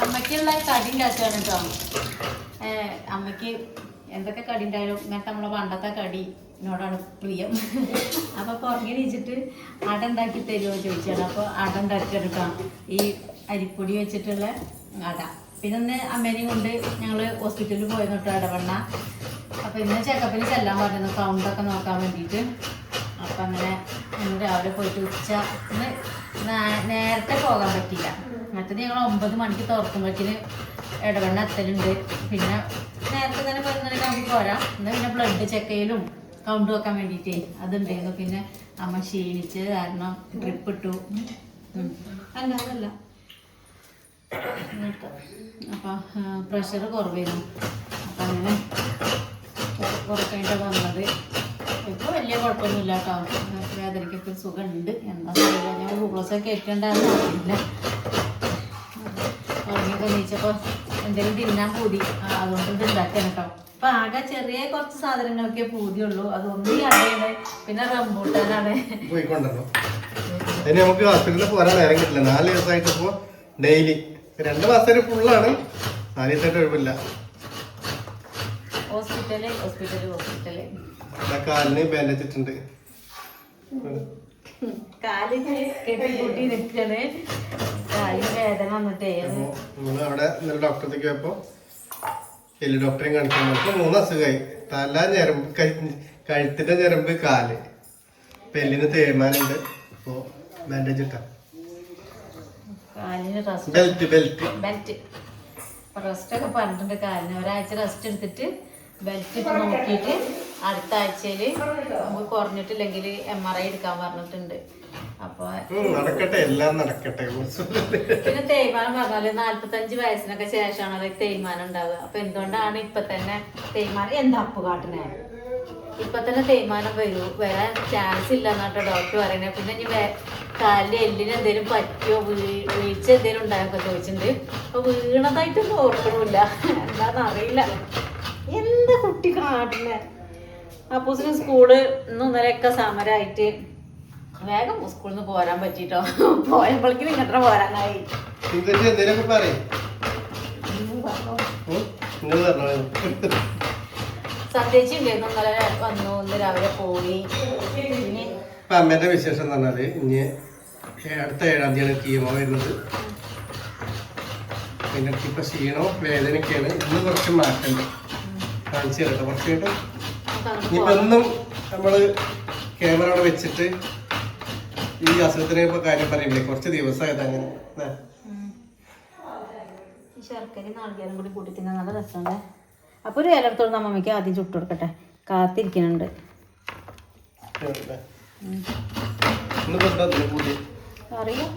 അമ്മയ്ക്കുള്ള കടി ഉണ്ടാക്കുകയാണ് കേട്ടോ. അമ്മയ്ക്ക് എന്തൊക്കെ കടി ഉണ്ടായാലും ഇങ്ങനത്തെ നമ്മളെ പണ്ടത്തെ കടിനോടാണ് പ്രിയം. അപ്പോൾ പുറകെ നീച്ചിട്ട് അട ഉണ്ടാക്കി തരുമോ ചോദിച്ചാണ്. അപ്പോൾ അട ഉണ്ടാക്കിയെടുക്കാം, ഈ അരിപ്പൊടി വെച്ചിട്ടുള്ള അട. പിന്നെ ഒന്ന് അമ്മേനെയും കൊണ്ട് ഞങ്ങൾ ഹോസ്പിറ്റലിൽ പോയി നോട്ടോ ഇടവണ്ണ. അപ്പോൾ ഇന്ന് ചെക്കപ്പിന് ചെല്ലാൻ പറഞ്ഞു, കൗണ്ടൊക്കെ നോക്കാൻ വേണ്ടിയിട്ട്. അപ്പം അങ്ങനെ ഇന്ന് രാവിലെ പോയിട്ട് ഇന്ന് നേരത്തെ പോകാൻ പറ്റിയില്ല. മറ്റത് ഞങ്ങൾ 9 മണിക്ക് തുറക്കുമ്പോഴത്തേന് ഇടവണ്ണ എത്തലുണ്ട്. പിന്നെ നേരത്തെ തന്നെ 11 മണിക്ക് പോരാം. എന്നാൽ പിന്നെ ബ്ലഡ് ചെക്ക് ചെയ്യലും കൗണ്ട് വെക്കാൻ വേണ്ടിയിട്ടേ അതുണ്ടായിരുന്നു. പിന്നെ അമ്മ ക്ഷീണിച്ച് കാരണം ട്രിപ്പ് ഇട്ടു. അല്ലാതല്ല അപ്പം പ്രഷർ കുറവായിരുന്നു. അപ്പം അങ്ങനെ കുറക്കായിട്ട് വന്നത്. ഇപ്പോൾ വലിയ കുഴപ്പമൊന്നുമില്ല കേട്ടോ. വേദനയ്ക്കൊക്കെ സുഖമുണ്ട്. എന്താ പറയുക, ഞാൻ ഗ്ലൂക്കോസൊക്കെ ഏറ്റണ്ടായിരുന്നു അറിയില്ല. ഉറങ്ങിയൊക്കെ നീച്ചപ്പോൾ എന്തെങ്കിലും തിന്നാൻ പൂതി, അതുകൊണ്ട് ഇത് ഉണ്ടാക്കാൻ കേട്ടോ. അപ്പം ആകെ ചെറിയ കുറച്ച് സാധനങ്ങളൊക്കെ പൂതിയുള്ളൂ. അതൊന്നും ഈ അടയാണ്, പിന്നെ റംബൂട്ടാനാണ്. നമുക്ക് ഹോസ്പിറ്റലിൽ പോരാൻ നേരം കിട്ടില്ല. 4 ദിവസമായിട്ട് ഇപ്പോൾ ഡെയിലി 2 മാസം ഫുള്ളാണ്. 4 ദിവസമായിട്ട് ഒഴിവില്ല. ഹോസ്പിറ്റല് കാലിന് ബാൻഡേജ് ഇട്ടുണ്ട്. കാലിന് കെട്ടിക്കൂട്ടി നിൽക്കണേ. കാലിന് വേദന വന്നിട്ടേ നമ്മള് അവിടെ ഇന്നലെ ഡോക്ടറത്തേക്ക് പോയപ്പോ എല്ല് ഡോക്ടറെയും കാണിക്കാൻ പറ്റും. 3 അസുഖമായി. തല, ഞരമ്പ്, കഴുത്തിന്റെ ഞരമ്പ്, കാല്, പെല്ലിന് തേയ്മാനുണ്ട്. അപ്പോ ബാൻഡേജ് ഇട്ടാ. കാലിന് ബെൽറ്റ് റെസ്റ്റ് ഒക്കെ പറഞ്ഞിട്ടുണ്ട്. കാലിന് ഒരാഴ്ച റെസ്റ്റ് എടുത്തിട്ട് ബെൽറ്റ് ഇട്ട് നോക്കിയിട്ട് അടുത്ത ആഴ്ചയിൽ നമുക്ക് കുറഞ്ഞിട്ടില്ലെങ്കിൽ MRI എടുക്കാൻ പറഞ്ഞിട്ടുണ്ട്. അപ്പൊ നടക്കട്ടെ, എല്ലാം നടക്കട്ടെ. പിന്നെ തേയ്മാനം പറഞ്ഞാല് 45 വയസ്സിനൊക്കെ ശേഷമാണ് തേയ്മാനം ഉണ്ടാവുക. അപ്പൊ എന്തുകൊണ്ടാണ് ഇപ്പൊ തന്നെ തേയ്മാനം? എന്താ അപ്പ് കാട്ടിനെ ഇപ്പൊ തന്നെ തേയ്മാനം വരാൻ ചാൻസ് ഇല്ല എന്നാട്ടോ ഡോക്ടർ പറയുന്നത്. പിന്നെ ഇനി കാലിന്റെ എല്ലിന് എന്തെങ്കിലും പറ്റിയോ, വീഴ്ച എന്തെങ്കിലും ഉണ്ടായൊക്കെ ചോദിച്ചിട്ടുണ്ട്. അപ്പൊ വീണതായിട്ടൊന്നും ഓർക്കണില്ല, എന്താന്ന് അറിയില്ല. എന്താ കുട്ടി കാട്ടിനെ? അപ്പൂസിന് സ്കൂള് ഇന്നലെയൊക്കെ സമരമായിട്ട് വേഗം സ്കൂളിൽ നിന്ന് പോരാൻ പറ്റിട്ടോ. പോയപ്പോഴേക്കും ഇങ്ങോട്ട് പോരാനായി. സന്ദേശം ഉണ്ടായിരുന്നു. ഇന്നലെ വന്നു, ഇന്ന് രാവിലെ പോയി. അമ്മേന്റെ വിശേഷം എന്ന് പറഞ്ഞാല് ഇനി അടുത്ത 7-ാം തീയതിയാണ് കീമോ വരുന്നത്. പിന്നെ ഇപ്പൊ ക്ഷീണോ വേദനയൊക്കെയാണ്. ഇന്ന് കുറച്ച് മാറ്റമുണ്ട്, കാണിച്ചു തരട്ടെ. കുറച്ച് കേട്ടോ. ഇനിയിപ്പോ എന്നും നമ്മള് ക്യാമറ അവിടെ വെച്ചിട്ട് ഈ അസുഖത്തിനെ ഇപ്പൊ കാര്യം പറയില്ലേ, കുറച്ച് ദിവസമായത് അങ്ങനെ. ശർക്കരയും നാളികേരം കൂടി കൂട്ടി തിന്നാൻ നല്ല രസമുണ്ട്. അപ്പൊ ഒരു ഇലത്തോട് അമ്മമ്മയ്ക്ക് ആദ്യം ചുട്ടു കൊടുക്കട്ടെ, കാത്തിരിക്കുന്നുണ്ട്. അറിയാം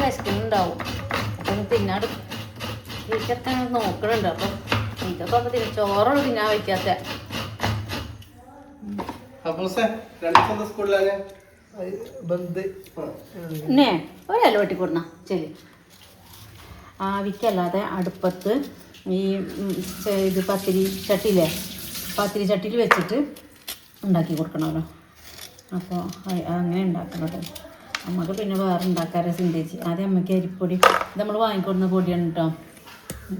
വിശക്കുന്നുണ്ടാവും. അപ്പൊ തിന്നാട് വീട്ടിലൊക്കെ നോക്കണുണ്ട്. അപ്പൊ ഇതൊക്കെ ഒന്ന് ചോറുള്ളൂ തിന്നാൻ വയ്ക്കാത്ത. പിന്നെ ഒരില വെട്ടി കൊടുന്ന ചെല്ലി ആവിക്കല്ലാതെ അടുപ്പത്ത് ഈ ഇത് പത്തിരി ചട്ടിയിൽ വെച്ചിട്ട് ഉണ്ടാക്കി കൊടുക്കണമല്ലോ. അപ്പോൾ അങ്ങനെ ഉണ്ടാക്കണത്. നമുക്ക് പിന്നെ വേറെ ഉണ്ടാക്കാറ് ചിന്തിച്ച് ആദ്യം അമ്മയ്ക്ക് അരിപ്പൊടി നമ്മൾ വാങ്ങിക്കൊടുന്ന പൊടിയാണ് കേട്ടോ,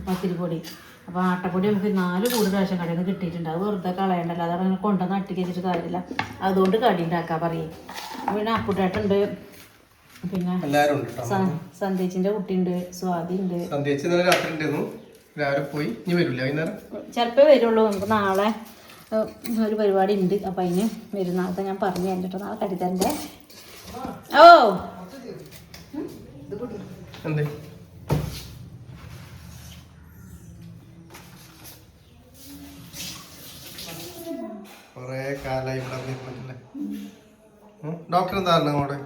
പത്തിരിപ്പൊടി. അപ്പോൾ ആട്ടപ്പൊടി നമുക്ക് 4 കൂടി പ്രാവശ്യം കടയിൽ നിന്ന് കിട്ടിയിട്ടുണ്ട്. അത് വെറുതെ കളയണ്ടല്ലോ, അതാണ് അങ്ങനെ കൊണ്ടുവന്ന് അട്ടിക്ക് വെച്ചിട്ട് കാര്യമില്ല. അതുകൊണ്ട് കടി ഉണ്ടാക്കാൻ പറയും. പിന്നെ അപ്പുട്ടേട്ടുണ്ട്, പിന്നെ സന്ധ്യച്ചിന്റെ കുട്ടിയുണ്ട്, സ്വാതി ഉണ്ട്. ചിലപ്പോൾ വരുള്ളൂ. നമുക്ക് നാളെ ഒരു പരിപാടി ഉണ്ട്. അപ്പം അതിന് വരും. നാളത്തെ ഞാൻ പറഞ്ഞു തരട്ടോ, നാളെ കടിത്തരണ്ടേ. ഓ കൊറേ കാലായി പറഞ്ഞില്ലേ. ഡോക്ടർ എന്താ പറഞ്ഞ അങ്ങോട്ട്?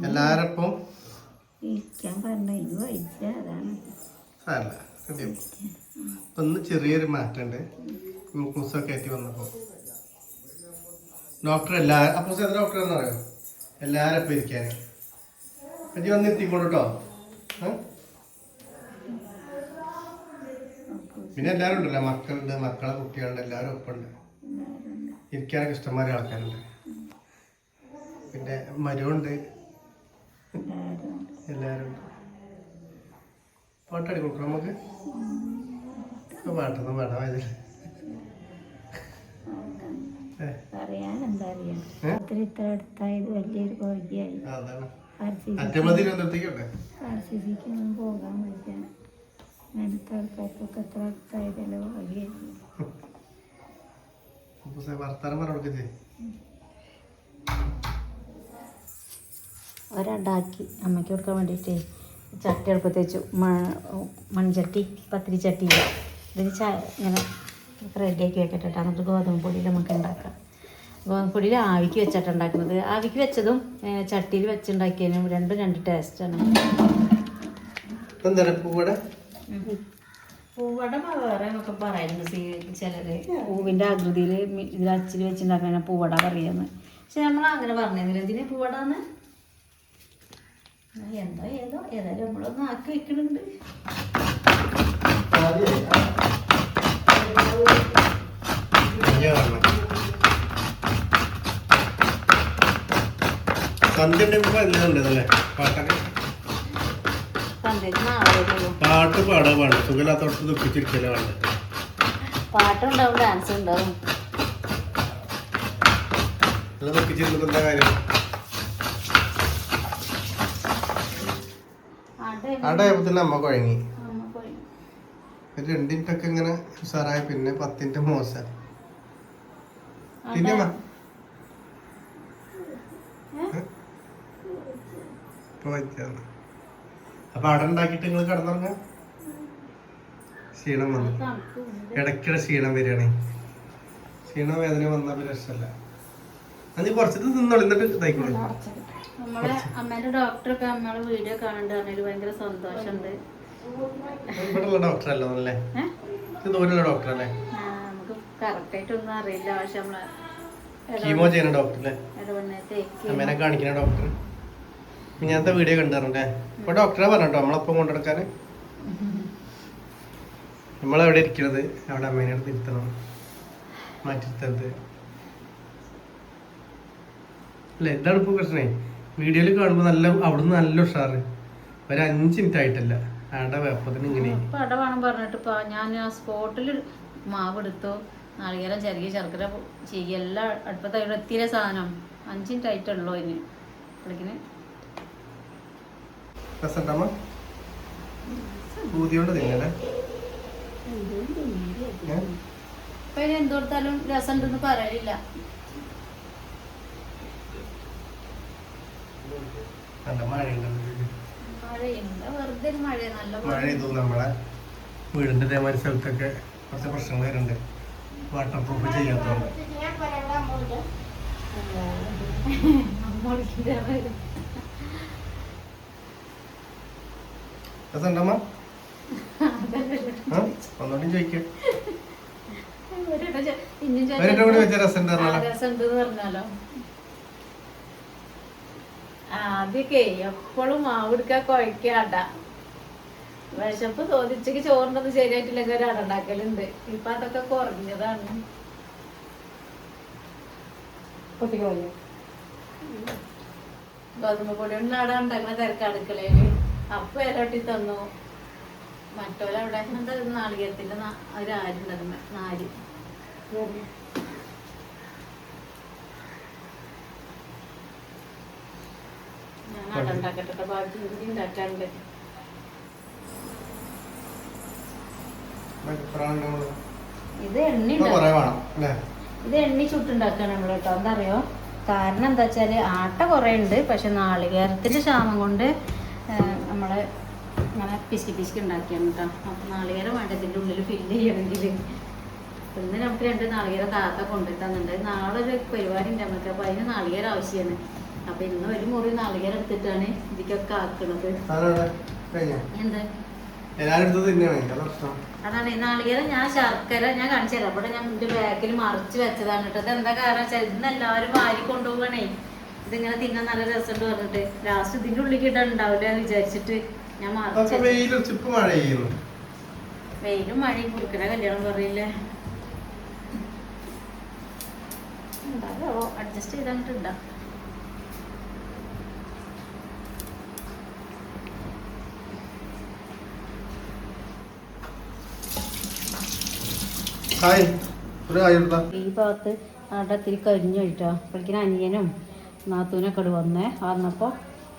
എല്ലാരപ്പം ഒന്ന് ചെറിയൊരു മാറ്റമുണ്ട്. ഗ്ലൂക്കോസൊക്കെ കയറ്റി വന്നപ്പോ ഡോക്ടർ അപ്പൊ ഡോക്ടർ എന്ന് പറയോ എല്ലാരപ്പം ഇരിക്കാന് അജി വന്ന് എത്തിക്കോളൂ കേട്ടോ. പിന്നെ എല്ലാവരും ഉണ്ടല്ലോ, മക്കളുണ്ട്, മക്കളെ കുട്ടികളുണ്ട്, എല്ലാവരും ഒപ്പമുണ്ട്. ഇരിക്കാനൊക്കെ ഇഷ്ടംമാതിരി ആൾക്കാരുണ്ട്. പിന്നെ മരുവുണ്ട്, എല്ലാവരും പാട്ടടി കൊടുക്കണം നമുക്ക്. പാട്ടൊന്നും പാടാൻ ഇതിൽ പറയാൻ എന്താ അറിയാം, ഇത്ര അടുത്തായത് വലിയൊരു ഭാഗ്യമായി. RCCക്ക് പോകാൻ പറ്റാൻ അങ്ങനത്തെ ആൾക്കാർക്കൊക്കെ എത്ര അടുത്തായതല്ലോ ഭാഗ്യമായിരുന്നു. വർത്താനം പറഞ്ഞു ഒരണ്ടാക്കി അമ്മയ്ക്ക് കൊടുക്കാൻ വേണ്ടിയിട്ടേ ചട്ടി അടുപ്പത്ത് വെച്ചു. മൺചട്ടി, പത്തിരി ചട്ടി. ഇതിന് ഇങ്ങനെ റെഡിയാക്കി വെക്കട്ടെ. എന്നിട്ട് ഗോതമ്പ് പൊടിയിൽ നമുക്ക് ഉണ്ടാക്കാം. ഗോതമ്പ് പൊടിയിൽ ആവിക്ക് വെച്ചിട്ട് ഉണ്ടാക്കുന്നത്. ആവിക്ക് വെച്ചതും ചട്ടിയിൽ വെച്ചുണ്ടാക്കിയതിനും രണ്ടും രണ്ട് ടേസ്റ്റാണ്. പൂവട വേറെ എന്നൊക്കെ പറയുന്നുണ്ട് ചിലര്. പൂവിൻ്റെ ആകൃതിയിൽ ഇതിൽ അച്ചിൽ വെച്ചുണ്ടാക്കുന്ന പൂവട പറയുന്നത്. പക്ഷെ നമ്മൾ അങ്ങനെ പറഞ്ഞിരുന്നില്ല ഇതിന് പൂവടാന്ന്. എന്താ ഏതായാലും നമ്മളൊന്ന് ആക്കി വെക്കുന്നുണ്ട്. പാട്ട് പാടാൻ പാടും. സുഖമില്ലാത്തോട്ട് ദുഃഖിച്ചിരിക്കല വേണ്ട. പാട്ടുണ്ടാവും, ഡാൻസ് ഉണ്ടാവും. ദുഃഖിച്ചിരുന്നപ്പോ എന്താ കാര്യം? ആടായപ്പോ അമ്മ കുഴങ്ങി. 2 മിനിറ്റൊക്കെ ഇങ്ങനെ ഉഷാറായ പിന്നെ 10 മിനിറ്റ് മോശം. പിന്നെ അപ്പൊ അവിടെ ഉണ്ടാക്കിട്ട് നിങ്ങൾ കിടന്നുറങ്ങ. ക്ഷീണം വന്നു, ഇടയ്ക്കിടെ ക്ഷീണം വരികയാണെ. ക്ഷീണം വേദന വന്നാൽ പിന്നെ രക്ഷമല്ല. അത് കുറച്ചിട്ട് നിന്നൊളിന്നിട്ട് ഇതായിക്കോളൂ. നമ്മളെ അമ്മേന്റെ ഡോക്ടറൊക്കെ നമ്മളെ വീഡിയോ കാണുന്നതിൽ ഭയങ്കര സന്തോഷമുണ്ട്. ഇവിടെയുള്ള ഡോക്ടറല്ലോ അല്ലേ? ദൂരെയുള്ള ഡോക്ടറല്ലേ? നമുക്ക് കറക്റ്റ് ആയിട്ടൊന്നും അറിയില്ല. പക്ഷെ നമ്മളെ കീമോ ചെയ്യുന്ന ഡോക്ടറല്ലേ? അമ്മേനെ കാണിക്കുന്ന ഡോക്ടർ. ഇങ്ങനത്തെ വീഡിയോ കണ്ടുതരണ്ടേ? ഇപ്പൊ ഡോക്ടറെ പറഞ്ഞോ നമ്മളപ്പം കൊണ്ടെടുക്കാൻ. നമ്മളെവിടെ ഇരിക്കുന്നത് അവിടെ അമ്മേനെ അടുത്ത് ഇരുത്തണം, മാറ്റിരുത്തരുത് അല്ലേ? എന്താണ് ഇപ്പൊ പ്രശ്നേ? വീഡിയോയിൽ കാണുമ്പോൾ നല്ല അവിടുന്ന് നല്ല ഉഷാറ്. 5 മിനിറ്റ് ആയിട്ടില്ല ആടെ വെപ്പത്തിന് ഇങ്ങനെ അടവാണ് പറഞ്ഞിട്ട് ഞാൻ ആ സ്പോട്ടിൽ മാവ് എടുത്തു. നാളികേരം ചെറിയ ശർക്കര ചെയ്യുക എല്ലാം അടുപ്പത്ത് എത്തിയ സാധനം 5 മിനിറ്റ് ആയിട്ടുള്ളൂ. അതിന് വിളിക്കണേ ഇപ്പൊ ഇനി എന്തുകൊടുത്താലും രസം ഉണ്ടെന്ന് പറയില്ല. മഴ ചെയ്തു. നമ്മളെ വീടിന്റെ ഇതേമാതിരി സ്ഥലത്തൊക്കെ കുറച്ച് പ്രശ്നങ്ങൾ വരുന്നുണ്ട്. വാട്ടർ പ്രൂഫ് ചെയ്യാത്തതുകൊണ്ട്. ഒന്നുകൂടി ചോദിക്കാം. പറഞ്ഞാലോ ആദ്യൊക്കെ എപ്പോഴും മാവെടുക്കാൻ കുഴക്കാട്ട. വിശപ്പ് തോന്നിച്ചക്ക് ചോറിനൊന്നും ശരിയായിട്ടില്ലെങ്കിൽ ഒരു അടണ്ടാക്കലുണ്ട്. ഇപ്പൊ അതൊക്കെ കുറഞ്ഞതാണ്. ഗോതമ്പ് പൊടി കൊണ്ട് അട ഉണ്ടാക്കുന്ന തിരക്ക് അടുക്കളയില്. അപ്പൊ ഇരട്ടി തന്നു. മറ്റോലവിടെ എന്താ നാളികേരത്തിന്റെ ഒരാരുണ്ടത് നാര്. ഞാൻ അട ഉണ്ടാക്കട്ടെ. ബാക്കി കൂടി ഉണ്ടാക്കാറുണ്ട്. ഇത് എണ്ണി ചുട്ടുണ്ടാക്കാണ് നമ്മൾ കേട്ടോ. എന്താ അറിയോ? കാരണം എന്താ വെച്ചാല് ആട്ട കുറെ ഉണ്ട്. പക്ഷെ നാളികേരത്തിന്റെ ക്ഷാമം കൊണ്ട് നമ്മള് ഇങ്ങനെ പിശുക്കി ഉണ്ടാക്കിയാണ് കേട്ടോ. അപ്പൊ നാളികേരം വേണ്ട ഇതിന്റെ ഉള്ളിൽ ഫില്ല് ചെയ്യണമെങ്കിൽ. ഇന്ന് നമുക്ക് 2 നാളികേരം താത്ത കൊണ്ടുതന്നുണ്ട്. നാളെ ഒരു പരിപാടി ഉണ്ട് നമുക്ക്. അപ്പൊ അതിന് നാളികേരം ആവശ്യമാണ്. അപ്പൊ ഇന്ന് ഒരു മുറി നാളികേരം എടുത്തിട്ടാണ് ഇതിക്കൊക്കെ ആക്കണത്. എന്ത് അതാണ് ഈ നാളികേരം. ഞാൻ ശർക്കര ഞാൻ കാണിച്ചു തരാം. അവിടെ ഞാൻ എന്റെ ബാക്കിൽ മറിച്ച് വെച്ചതാണ് കേട്ടോ. എന്താ കാരണം വെച്ചാൽ ഇന്ന് എല്ലാവരും വാരി കൊണ്ടുപോകണേ. ഇതിങ്ങനെ തിന്നാൻ നല്ല രസമുണ്ട് പറഞ്ഞിട്ട് ലാസ്റ്റ് ഇതിന്റെ ഉള്ളിൽ ഇടാനുണ്ടാവില്ല എന്ന് വിചാരിച്ചിട്ട് ഞാൻ മറിച്ച്. വെയിലും മഴയും കുറുക്കണ കല്യാണം പറയില്ലേ? ഉണ്ടാവോ? അഡ്ജസ്റ്റ് ചെയ്തിട്ടുണ്ടാ. ഹായ് ഒരു ഹായ് എടുത്താ. ഈ ഭാഗത്ത് അവിടെ ഇത്തിരി കരിഞ്ഞു കഴിട്ടോ. അപ്പോഴേക്കും അനിയനും നാത്തൂനൊക്കെ ഇവിടെ വന്നേ. വന്നപ്പോൾ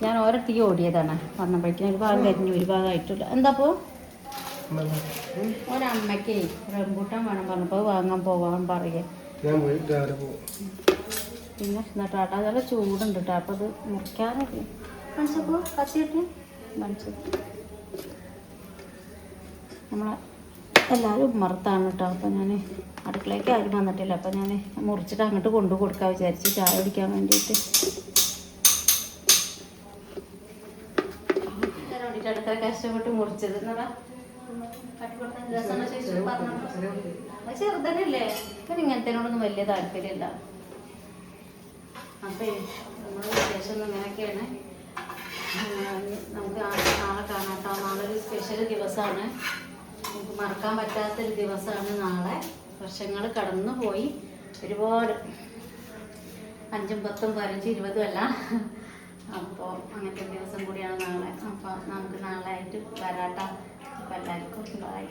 ഞാൻ ഓരോരുത്തേക്ക് ഓടിയതാണ്. വന്നപ്പോഴേക്കും ഒരു ഭാഗം കരിഞ്ഞു, ഒരു ഭാഗമായിട്ടില്ല. എന്താപ്പോ ഒരമ്മയ്ക്ക് റംബൂട്ടാൻ വേണം പറഞ്ഞപ്പോൾ വാങ്ങാൻ പോകാൻ പറയുക. ഞാൻ പോയി രാവിലെ പോകും. പിന്നെ എന്നിട്ടാ നല്ല ചൂടുണ്ട് കേട്ടോ. അപ്പോൾ അത് മുറിക്കാനൊക്കെ മനസ്സിപ്പോൾ കച്ചിട്ട് മനസ്സിൽ നമ്മളെ എല്ലാവരും ഉമ്മർത്താണ് കേട്ടോ. അപ്പോൾ ഞാൻ അടുക്കളയ്ക്ക് ആരും വന്നിട്ടില്ല. അപ്പോൾ ഞാൻ മുറിച്ചിട്ട് അങ്ങോട്ട് കൊണ്ടു കൊടുക്കാൻ വിചാരിച്ച് ചായ കുടിക്കാൻ വേണ്ടിയിട്ട്. വേണ്ടിയിട്ട് അടുത്ത കഷ്ടപ്പെട്ട് മുറിച്ചത് എന്നടാ ചെറുതനല്ലേ. ഇപ്പം ഇങ്ങനത്തേനോടൊന്നും വലിയ താല്പര്യമില്ല. അപ്പോൾ നമ്മുടെ വിശേഷം ഇങ്ങനെയൊക്കെയാണ്. നമുക്ക് നാളെ കാണാട്ടോ. നാളെ ഒരു സ്പെഷ്യൽ ദിവസമാണ്. നമുക്ക് മറക്കാൻ പറ്റാത്തൊരു ദിവസമാണ് നാളെ. വർഷങ്ങൾ കടന്നു പോയി ഒരുപാട്, 5, 10, 15, 20 അല്ല. അപ്പോൾ അങ്ങനത്തെ ദിവസം കൂടിയാണ് നാളെ. അപ്പോൾ നമുക്ക് നാളെ ആയിട്ട് വരാട്ടോ. അപ്പോൾ എല്ലാവർക്കും ബൈ.